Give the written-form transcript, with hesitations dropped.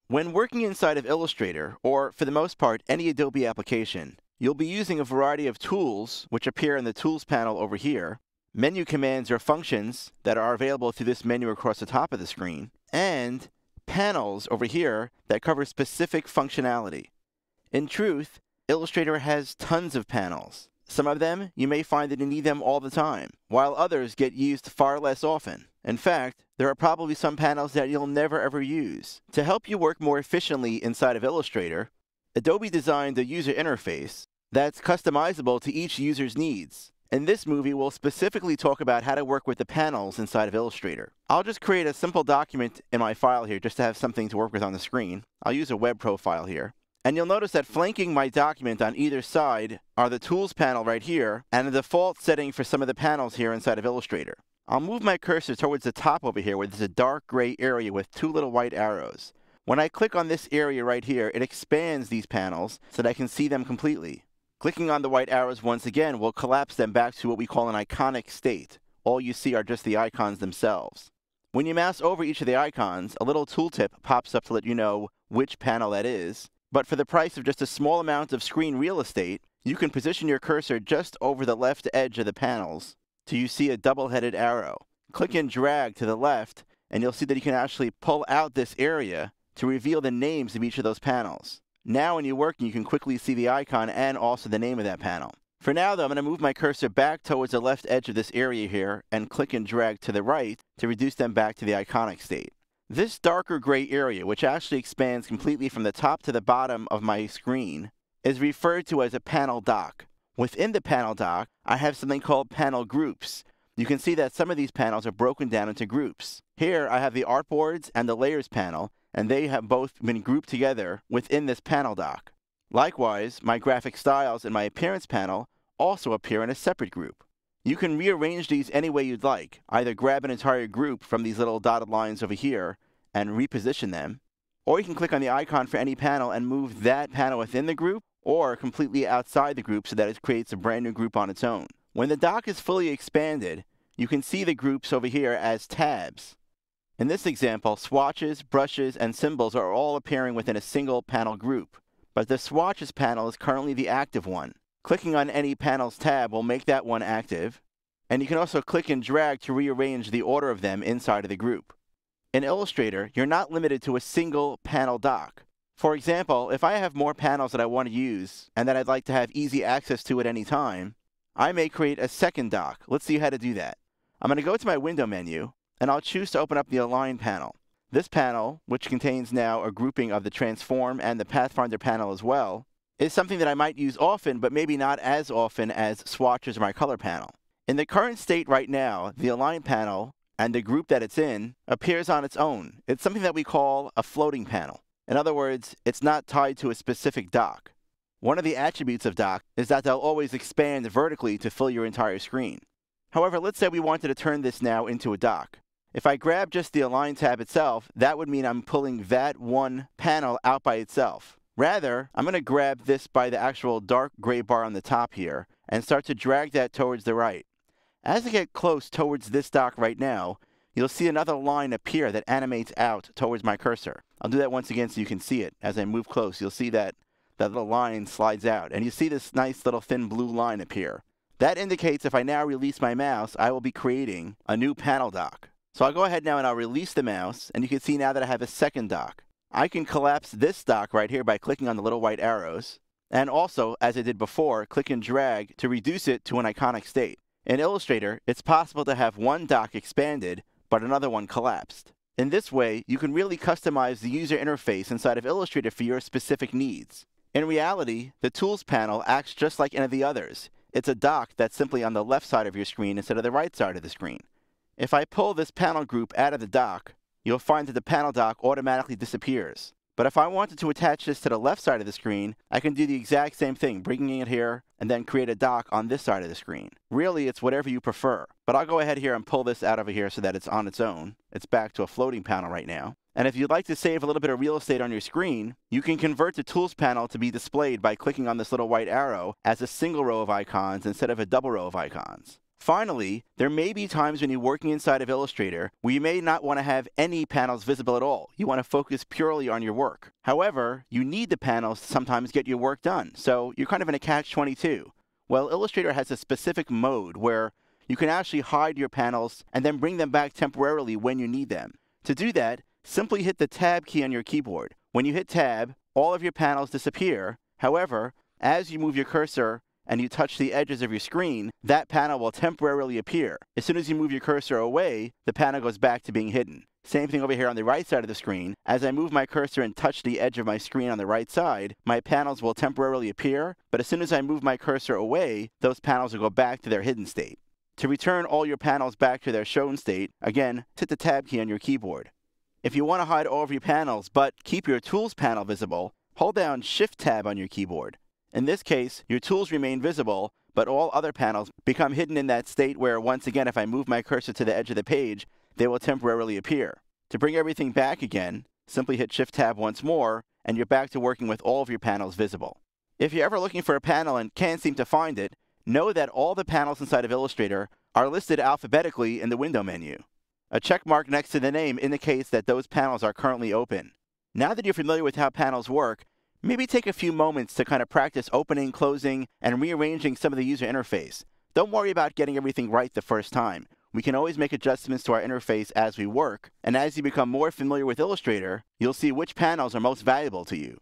When working inside of Illustrator, or for the most part, any Adobe application, you'll be using a variety of tools which appear in the Tools panel over here, menu commands or functions that are available through this menu across the top of the screen, and panels over here that cover specific functionality. In truth, Illustrator has tons of panels. Some of them, you may find that you need them all the time, while others get used far less often. In fact, there are probably some panels that you'll never ever use. To help you work more efficiently inside of Illustrator, Adobe designed a user interface that's customizable to each user's needs. In this movie, we'll specifically talk about how to work with the panels inside of Illustrator. I'll just create a simple document in my file here just to have something to work with on the screen. I'll use a web profile here. And you'll notice that flanking my document on either side are the Tools panel right here and the default setting for some of the panels here inside of Illustrator. I'll move my cursor towards the top over here where there's a dark gray area with two little white arrows. When I click on this area right here, it expands these panels so that I can see them completely. Clicking on the white arrows once again will collapse them back to what we call an iconic state. All you see are just the icons themselves. When you mouse over each of the icons, a little tooltip pops up to let you know which panel that is. But for the price of just a small amount of screen real estate, you can position your cursor just over the left edge of the panels till you see a double-headed arrow. Click and drag to the left, and you'll see that you can actually pull out this area to reveal the names of each of those panels. Now when you're working, you can quickly see the icon and also the name of that panel. For now, though, I'm going to move my cursor back towards the left edge of this area here and click and drag to the right to reduce them back to the iconic state. This darker gray area, which actually expands completely from the top to the bottom of my screen, is referred to as a panel dock. Within the panel dock, I have something called panel groups. You can see that some of these panels are broken down into groups. Here, I have the artboards and the layers panel, and they have both been grouped together within this panel dock. Likewise, my graphic styles and my appearance panel also appear in a separate group. You can rearrange these any way you'd like. Either grab an entire group from these little dotted lines over here and reposition them, or you can click on the icon for any panel and move that panel within the group or completely outside the group so that it creates a brand new group on its own. When the dock is fully expanded, you can see the groups over here as tabs. In this example, swatches, brushes, and symbols are all appearing within a single panel group, but the swatches panel is currently the active one. Clicking on any panel's tab will make that one active, and you can also click and drag to rearrange the order of them inside of the group. In Illustrator, you're not limited to a single panel dock. For example, if I have more panels that I want to use and that I'd like to have easy access to at any time, I may create a second dock. Let's see how to do that. I'm going to go to my window menu, and I'll choose to open up the Align panel. This panel, which contains now a grouping of the Transform and the Pathfinder panel as well, is something that I might use often, but maybe not as often as swatches or my color panel. In the current state right now, the Align panel and the group that it's in appears on its own. It's something that we call a floating panel. In other words, it's not tied to a specific dock. One of the attributes of dock is that they'll always expand vertically to fill your entire screen. However, let's say we wanted to turn this now into a dock. If I grab just the Align tab itself, that would mean I'm pulling that one panel out by itself. Rather, I'm going to grab this by the actual dark gray bar on the top here and start to drag that towards the right. As I get close towards this dock right now, you'll see another line appear that animates out towards my cursor. I'll do that once again so you can see it. As I move close, you'll see that little line slides out, and you see this nice little thin blue line appear. That indicates if I now release my mouse, I will be creating a new panel dock. So I'll go ahead now and I'll release the mouse, and you can see now that I have a second dock. I can collapse this dock right here by clicking on the little white arrows, and also, as I did before, click and drag to reduce it to an iconic state. In Illustrator, it's possible to have one dock expanded, but another one collapsed. In this way, you can really customize the user interface inside of Illustrator for your specific needs. In reality, the Tools panel acts just like any of the others. It's a dock that's simply on the left side of your screen instead of the right side of the screen. If I pull this panel group out of the dock, you'll find that the panel dock automatically disappears. But if I wanted to attach this to the left side of the screen, I can do the exact same thing, bringing it here and then create a dock on this side of the screen. Really, it's whatever you prefer. But I'll go ahead here and pull this out over here so that it's on its own. It's back to a floating panel right now. And if you'd like to save a little bit of real estate on your screen, you can convert the Tools panel to be displayed by clicking on this little white arrow as a single row of icons instead of a double row of icons. Finally, there may be times when you're working inside of Illustrator where you may not want to have any panels visible at all. You want to focus purely on your work. However, you need the panels to sometimes get your work done, so you're kind of in a catch-22. Well, Illustrator has a specific mode where you can actually hide your panels and then bring them back temporarily when you need them. To do that, simply hit the Tab key on your keyboard. When you hit Tab, all of your panels disappear. However, as you move your cursor and you touch the edges of your screen, that panel will temporarily appear. As soon as you move your cursor away, the panel goes back to being hidden. Same thing over here on the right side of the screen. As I move my cursor and touch the edge of my screen on the right side, my panels will temporarily appear, but as soon as I move my cursor away, those panels will go back to their hidden state. To return all your panels back to their shown state, again, hit the Tab key on your keyboard. If you want to hide all of your panels but keep your Tools panel visible, hold down Shift-Tab on your keyboard. In this case, your tools remain visible, but all other panels become hidden in that state where, once again, if I move my cursor to the edge of the page, they will temporarily appear. To bring everything back again, simply hit Shift-Tab once more, and you're back to working with all of your panels visible. If you're ever looking for a panel and can't seem to find it, know that all the panels inside of Illustrator are listed alphabetically in the window menu. A check mark next to the name indicates that those panels are currently open. Now that you're familiar with how panels work, maybe take a few moments to kind of practice opening, closing, and rearranging some of the user interface. Don't worry about getting everything right the first time. We can always make adjustments to our interface as we work, and as you become more familiar with Illustrator, you'll see which panels are most valuable to you.